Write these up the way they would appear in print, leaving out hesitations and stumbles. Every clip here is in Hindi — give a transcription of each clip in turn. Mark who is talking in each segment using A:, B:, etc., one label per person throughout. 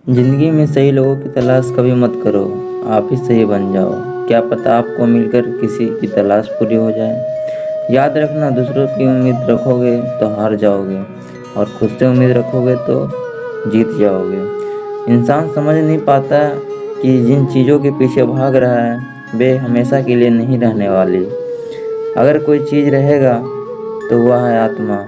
A: जिंदगी में सही लोगों की तलाश कभी मत करो, आप ही सही बन जाओ। क्या पता आपको मिलकर किसी की तलाश पूरी हो जाए। याद रखना, दूसरों की उम्मीद रखोगे तो हार जाओगे और खुद से उम्मीद रखोगे तो जीत जाओगे। इंसान समझ नहीं पाता कि जिन चीज़ों के पीछे भाग रहा है वे हमेशा के लिए नहीं रहने वाली। अगर कोई चीज़ रहेगा तो वह है आत्मा,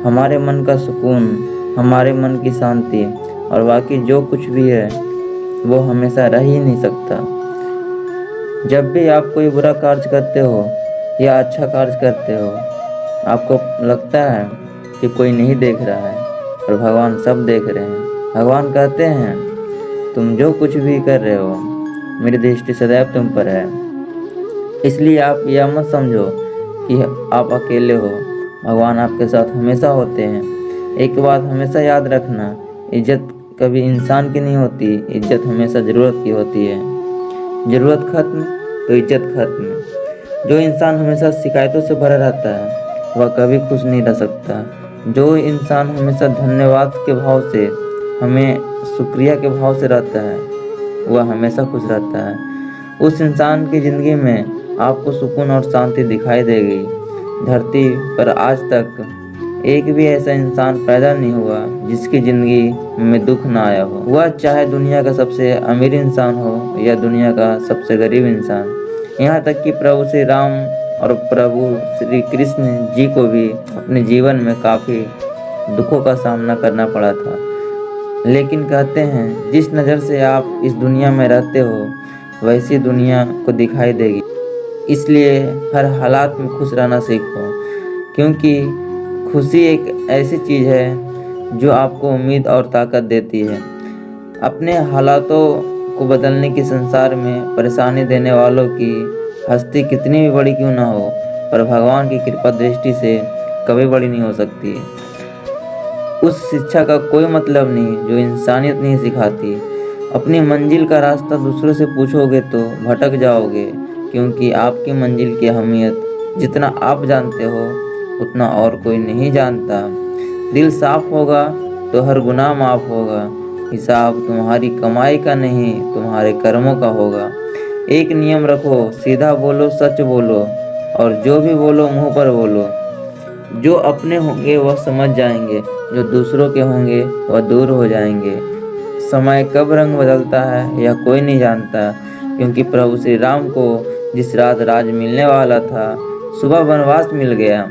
A: हमारे मन का सुकून, हमारे मन की शांति। और बाकी जो कुछ भी है वो हमेशा रह ही नहीं सकता। जब भी आप कोई बुरा कार्य करते हो या अच्छा कार्य करते हो, आपको लगता है कि कोई नहीं देख रहा है, और भगवान सब देख रहे हैं। भगवान कहते हैं तुम जो कुछ भी कर रहे हो मेरी दृष्टि सदैव तुम पर है। इसलिए आप यह मत समझो कि आप अकेले हो, भगवान आपके साथ हमेशा होते हैं। एक बात हमेशा याद रखना, इज्जत कभी इंसान की नहीं होती, इज्जत हमेशा ज़रूरत की होती है। ज़रूरत खत्म तो इज्जत खत्म। जो इंसान हमेशा शिकायतों से भरा रहता है वह कभी खुश नहीं रह सकता। जो इंसान हमेशा धन्यवाद के भाव से, हमें शुक्रिया के भाव से रहता है, वह हमेशा खुश रहता है। उस इंसान की ज़िंदगी में आपको सुकून और शांति दिखाई देगी। धरती पर आज तक एक भी ऐसा इंसान पैदा नहीं हुआ जिसकी ज़िंदगी में दुख ना आया हो। वह चाहे दुनिया का सबसे अमीर इंसान हो या दुनिया का सबसे गरीब इंसान। यहाँ तक कि प्रभु श्री राम और प्रभु श्री कृष्ण जी को भी अपने जीवन में काफ़ी दुखों का सामना करना पड़ा था। लेकिन कहते हैं जिस नज़र से आप इस दुनिया में रहते हो वैसी दुनिया को दिखाई देगी। इसलिए हर हालात में खुश रहना सीखो, क्योंकि खुशी एक ऐसी चीज़ है जो आपको उम्मीद और ताकत देती है। अपने हालातों को बदलने की संसार में परेशानी देने वालों की हस्ती कितनी भी बड़ी क्यों ना हो, पर भगवान की कृपा दृष्टि से कभी बड़ी नहीं हो सकती। उस शिक्षा का कोई मतलब नहीं जो इंसानियत नहीं सिखाती। अपनी मंजिल का रास्ता दूसरों से पूछोगे तो भटक जाओगे, क्योंकि आपकी मंजिल की अहमियत जितना आप जानते हो उतना और कोई नहीं जानता। दिल साफ होगा तो हर गुनाह माफ होगा। हिसाब तुम्हारी कमाई का नहीं, तुम्हारे कर्मों का होगा। एक नियम रखो, सीधा बोलो, सच बोलो, और जो भी बोलो मुंह पर बोलो। जो अपने होंगे वह समझ जाएंगे, जो दूसरों के होंगे वह दूर हो जाएंगे। समय कब रंग बदलता है यह कोई नहीं जानता, क्योंकि प्रभु श्री राम को जिस रात राज मिलने वाला था सुबह वनवास मिल गया।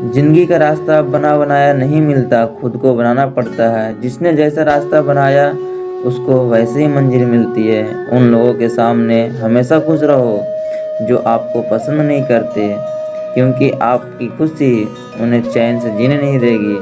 A: जिंदगी का रास्ता बना बनाया नहीं मिलता, खुद को बनाना पड़ता है। जिसने जैसा रास्ता बनाया उसको वैसे ही मंजिल मिलती है। उन लोगों के सामने हमेशा खुश रहो जो आपको पसंद नहीं करते, क्योंकि आपकी खुशी उन्हें चैन से जीने नहीं देगी।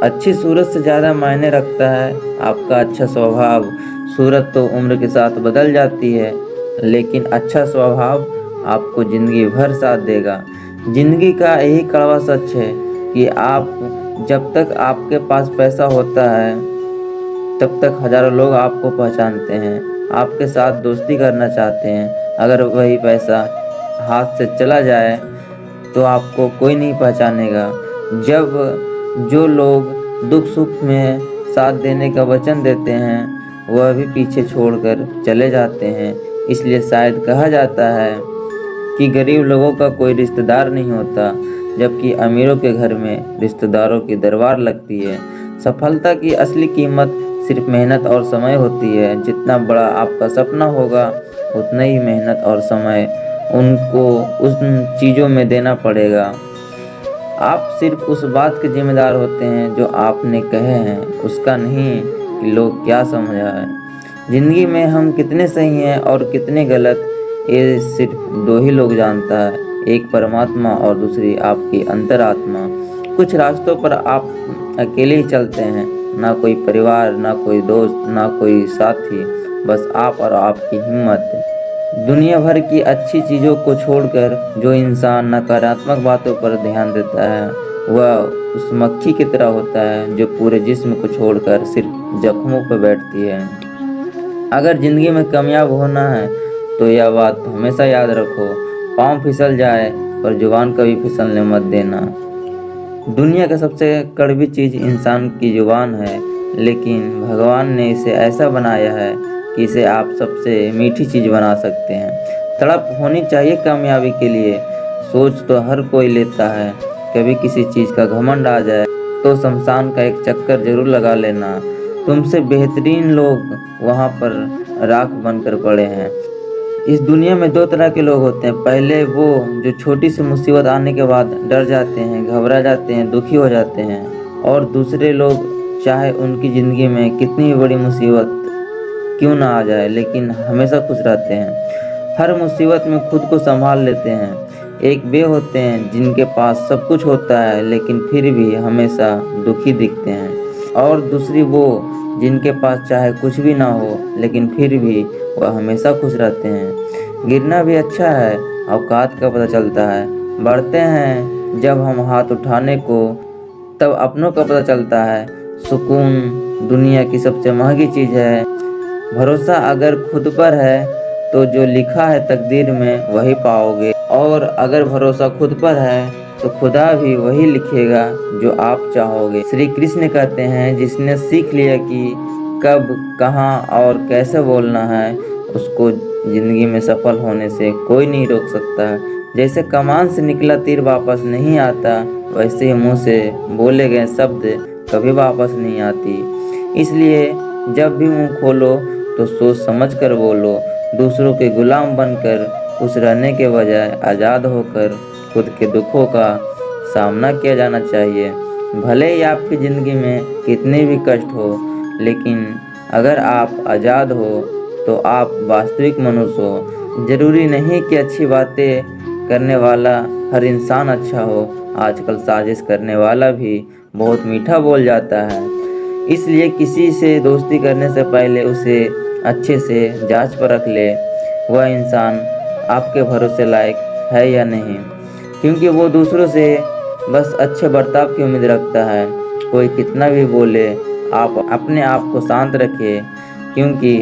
A: अच्छी सूरत से ज़्यादा मायने रखता है आपका अच्छा स्वभाव। सूरत तो उम्र के साथ बदल जाती है, लेकिन अच्छा स्वभाव आपको ज़िंदगी भर साथ देगा। ज़िंदगी का यही कड़वा सच है कि आप जब तक आपके पास पैसा होता है तब तक हज़ारों लोग आपको पहचानते हैं, आपके साथ दोस्ती करना चाहते हैं। अगर वही पैसा हाथ से चला जाए तो आपको कोई नहीं पहचानेगा। जब जो लोग दुख सुख में साथ देने का वचन देते हैं वह भी पीछे छोड़कर चले जाते हैं। इसलिए शायद कहा जाता है कि गरीब लोगों का कोई रिश्तेदार नहीं होता, जबकि अमीरों के घर में रिश्तेदारों की दरबार लगती है। सफलता की असली कीमत सिर्फ मेहनत और समय होती है। जितना बड़ा आपका सपना होगा उतना ही मेहनत और समय उनको उन चीज़ों में देना पड़ेगा। आप सिर्फ उस बात के जिम्मेदार होते हैं जो आपने कहे हैं, उसका नहीं कि लोग क्या समझा है। ज़िंदगी में हम कितने सही हैं और कितने गलत ये सिर्फ दो ही लोग जानता है, एक परमात्मा और दूसरी आपकी अंतरात्मा। कुछ रास्तों पर आप अकेले ही चलते हैं, ना कोई परिवार, ना कोई दोस्त, ना कोई साथी, बस आप और आपकी हिम्मत। दुनिया भर की अच्छी चीज़ों को छोड़कर जो इंसान नकारात्मक बातों पर ध्यान देता है वह उस मक्खी की तरह होता है जो पूरे जिस्म को छोड़कर सिर्फ जख्मों पर बैठती है। अगर ज़िंदगी में कामयाब होना है तो यह बात हमेशा याद रखो, पाँव फिसल जाए पर जुबान कभी फिसलने मत देना। दुनिया का सबसे कड़वी चीज़ इंसान की जुबान है। लेकिन भगवान ने इसे ऐसा बनाया है कि इसे आप सबसे मीठी चीज़ बना सकते हैं। तड़प होनी चाहिए कामयाबी के लिए, सोच तो हर कोई लेता है। कभी किसी चीज़ का घमंड आ जाए तो शमशान का एक चक्कर जरूर लगा लेना। तुमसे बेहतरीन लोग वहाँ पर राख बनकर पड़े हैं। इस दुनिया में दो तरह के लोग होते हैं। पहले वो जो छोटी सी मुसीबत आने के बाद डर जाते हैं, घबरा जाते हैं, दुखी हो जाते हैं। और दूसरे लोग चाहे उनकी ज़िंदगी में कितनी भी बड़ी मुसीबत क्यों ना आ जाए, लेकिन हमेशा खुश रहते हैं। हर मुसीबत में खुद को संभाल लेते हैं। एक वे होते हैं जिनके पास सब कुछ होता है लेकिन फिर भी हमेशा दुखी दिखते हैं। और दूसरी वो जिनके पास चाहे कुछ भी ना हो लेकिन फिर भी वह हमेशा खुश रहते हैं। गिरना भी अच्छा है, औकात का पता चलता है। बढ़ते हैं जब हम हाथ उठाने को, तब अपनों का पता चलता है। सुकून दुनिया की सबसे महंगी चीज़ है। भरोसा अगर खुद पर है तो जो लिखा है तकदीर में वही पाओगे, और अगर भरोसा खुद पर है तो खुदा भी वही लिखेगा जो आप चाहोगे। श्री कृष्ण कहते हैं, जिसने सीख लिया कि कब, कहाँ और कैसे बोलना है, उसको जिंदगी में सफल होने से कोई नहीं रोक सकता। जैसे कमान से निकला तीर वापस नहीं आता, वैसे ही मुंह से बोले गए शब्द कभी वापस नहीं आती। इसलिए जब भी मुंह खोलो तो सोच समझ कर बोलो। दूसरों के गुलाम बनकर खुश रहने के बजाय आज़ाद होकर खुद के दुखों का सामना किया जाना चाहिए। भले ही आपकी ज़िंदगी में कितने भी कष्ट हो, लेकिन अगर आप आज़ाद हो तो आप वास्तविक मनुष्य हो। ज़रूरी नहीं कि अच्छी बातें करने वाला हर इंसान अच्छा हो। आजकल साजिश करने वाला भी बहुत मीठा बोल जाता है। इसलिए किसी से दोस्ती करने से पहले उसे अच्छे से जांच परख ले, वह इंसान आपके भरोसे लायक है या नहीं, क्योंकि वो दूसरों से बस अच्छे बर्ताव की उम्मीद रखता है। कोई कितना भी बोले, आप अपने आप को शांत रखें, क्योंकि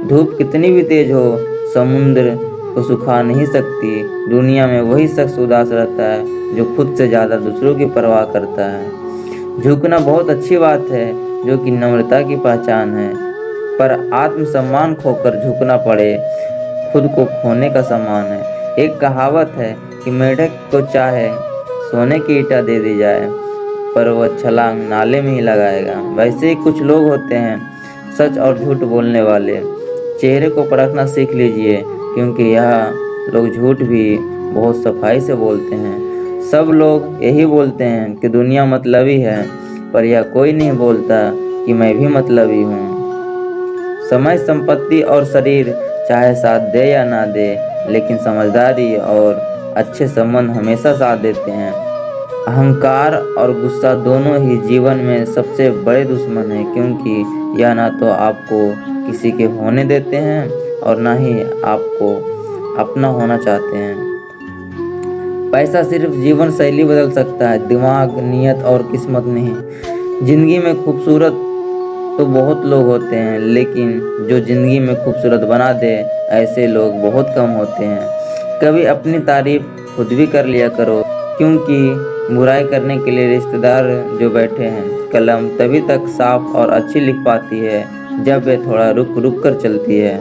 A: धूप कितनी भी तेज हो समुद्र को सुखा नहीं सकती। दुनिया में वही शख्स उदास रहता है जो खुद से ज़्यादा दूसरों की परवाह करता है। झुकना बहुत अच्छी बात है, जो कि नम्रता की पहचान है, पर आत्मसम्मान खोकर झुकना पड़े खुद को खोने का समान है। एक कहावत है कि मेढक को चाहे सोने की ईंटा दे दी जाए, पर वह छलांग नाले में ही लगाएगा। वैसे ही कुछ लोग होते हैं सच और झूठ बोलने वाले। चेहरे को परखना सीख लीजिए, क्योंकि यह लोग झूठ भी बहुत सफाई से बोलते हैं। सब लोग यही बोलते हैं कि दुनिया मतलबी है, पर यह कोई नहीं बोलता कि मैं भी मतलबी हूँ। समय, संपत्ति और शरीर चाहे साथ दे या ना दे, लेकिन समझदारी और अच्छे संबंध हमेशा साथ देते हैं। अहंकार और गुस्सा दोनों ही जीवन में सबसे बड़े दुश्मन हैं, क्योंकि यह ना तो आपको किसी के होने देते हैं और ना ही आपको अपना होना चाहते हैं। पैसा सिर्फ जीवन शैली बदल सकता है, दिमाग, नियत और किस्मत नहीं। जिंदगी में खूबसूरत तो बहुत लोग होते हैं, लेकिन जो ज़िंदगी में खूबसूरत बना दे ऐसे लोग बहुत कम होते हैं। कभी अपनी तारीफ खुद भी कर लिया करो, क्योंकि बुराई करने के लिए रिश्तेदार जो बैठे हैं। कलम तभी तक साफ और अच्छी लिख पाती है जब वे थोड़ा रुक रुक कर चलती है।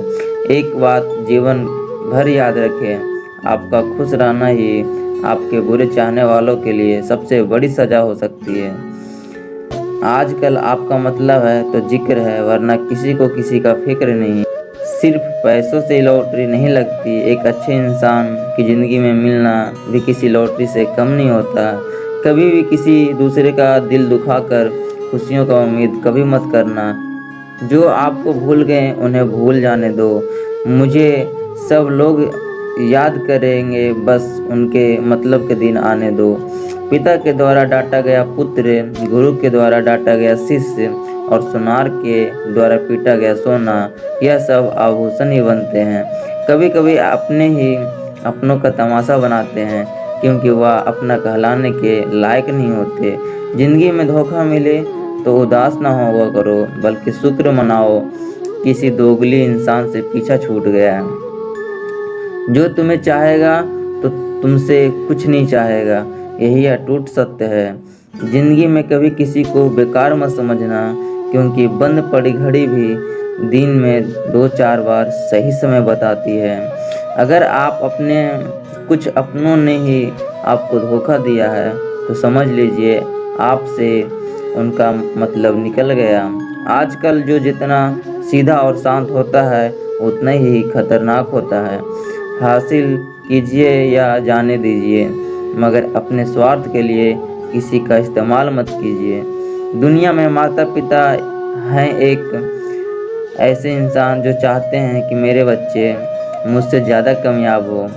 A: एक बात जीवन भर याद रखें, आपका खुश रहना ही आपके बुरे चाहने वालों के लिए सबसे बड़ी सज़ा हो सकती है। आजकल आपका मतलब है तो जिक्र है, वरना किसी को किसी का फिक्र नहीं। सिर्फ पैसों से लॉटरी नहीं लगती, एक अच्छे इंसान की ज़िंदगी में मिलना भी किसी लॉटरी से कम नहीं होता। कभी भी किसी दूसरे का दिल दुखाकर खुशियों का उम्मीद कभी मत करना। जो आपको भूल गए उन्हें भूल जाने दो। मुझे सब लोग याद करेंगे, बस उनके मतलब के दिन आने दो। पिता के द्वारा डांटा गया पुत्र, गुरु के द्वारा डांटा गया शिष्य और सुनार के द्वारा पीटा गया सोना, यह सब आभूषण ही बनते हैं। कभी कभी अपने ही अपनों का तमाशा बनाते हैं, क्योंकि वह अपना कहलाने के लायक नहीं होते। जिंदगी में धोखा मिले तो उदास ना होगा करो, बल्कि शुक्र मनाओ किसी दोगली इंसान से पीछा छूट गया। जो तुम्हें चाहेगा तो तुमसे कुछ नहीं चाहेगा, यही अटूट सत्य है। जिंदगी में कभी किसी को बेकार मत समझना, क्योंकि बंद पड़ी घड़ी भी दिन में 2-4 बार सही समय बताती है। अगर आप अपने कुछ अपनों ने ही आपको धोखा दिया है तो समझ लीजिए आपसे उनका मतलब निकल गया। आजकल जो जितना सीधा और शांत होता है उतना ही खतरनाक होता है। हासिल कीजिए या जाने दीजिए, मगर अपने स्वार्थ के लिए किसी का इस्तेमाल मत कीजिए। दुनिया में माता पिता हैं एक ऐसे इंसान जो चाहते हैं कि मेरे बच्चे मुझसे ज़्यादा कामयाब हो,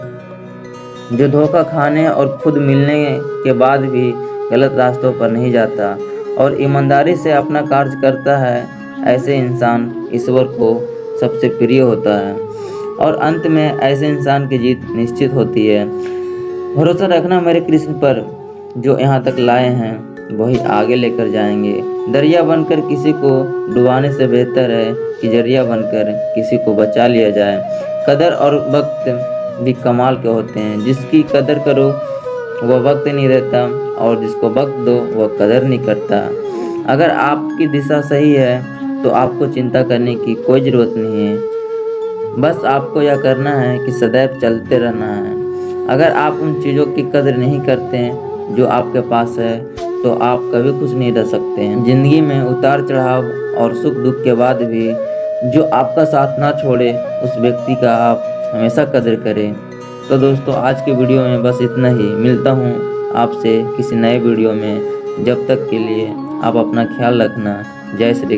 A: जो धोखा खाने और खुद मिलने के बाद भी गलत रास्तों पर नहीं जाता और ईमानदारी से अपना कार्य करता है। ऐसे इंसान ईश्वर को सबसे प्रिय होता है और अंत में ऐसे इंसान की जीत निश्चित होती है। भरोसा रखना मेरे कृष्ण पर, जो यहाँ तक लाए हैं वही आगे लेकर जाएंगे। दरिया बनकर किसी को डुबाने से बेहतर है कि जरिया बनकर किसी को बचा लिया जाए। कदर और वक्त भी कमाल के होते हैं। जिसकी कदर करो वह वक्त नहीं रहता और जिसको वक्त दो वह कदर नहीं करता। अगर आपकी दिशा सही है तो आपको चिंता करने की कोई ज़रूरत नहीं है। बस आपको यह करना है कि सदैव चलते रहना है। अगर आप उन चीज़ों की कदर नहीं करते हैं जो आपके पास है तो आप कभी खुश नहीं रह सकते हैं। ज़िंदगी में उतार चढ़ाव और सुख दुख के बाद भी जो आपका साथ ना छोड़े उस व्यक्ति का आप हमेशा कदर करें। तो दोस्तों आज की वीडियो में बस इतना ही। मिलता हूँ आपसे किसी नए वीडियो में। जब तक के लिए आप अपना ख्याल रखना। जय श्री कृष्ण।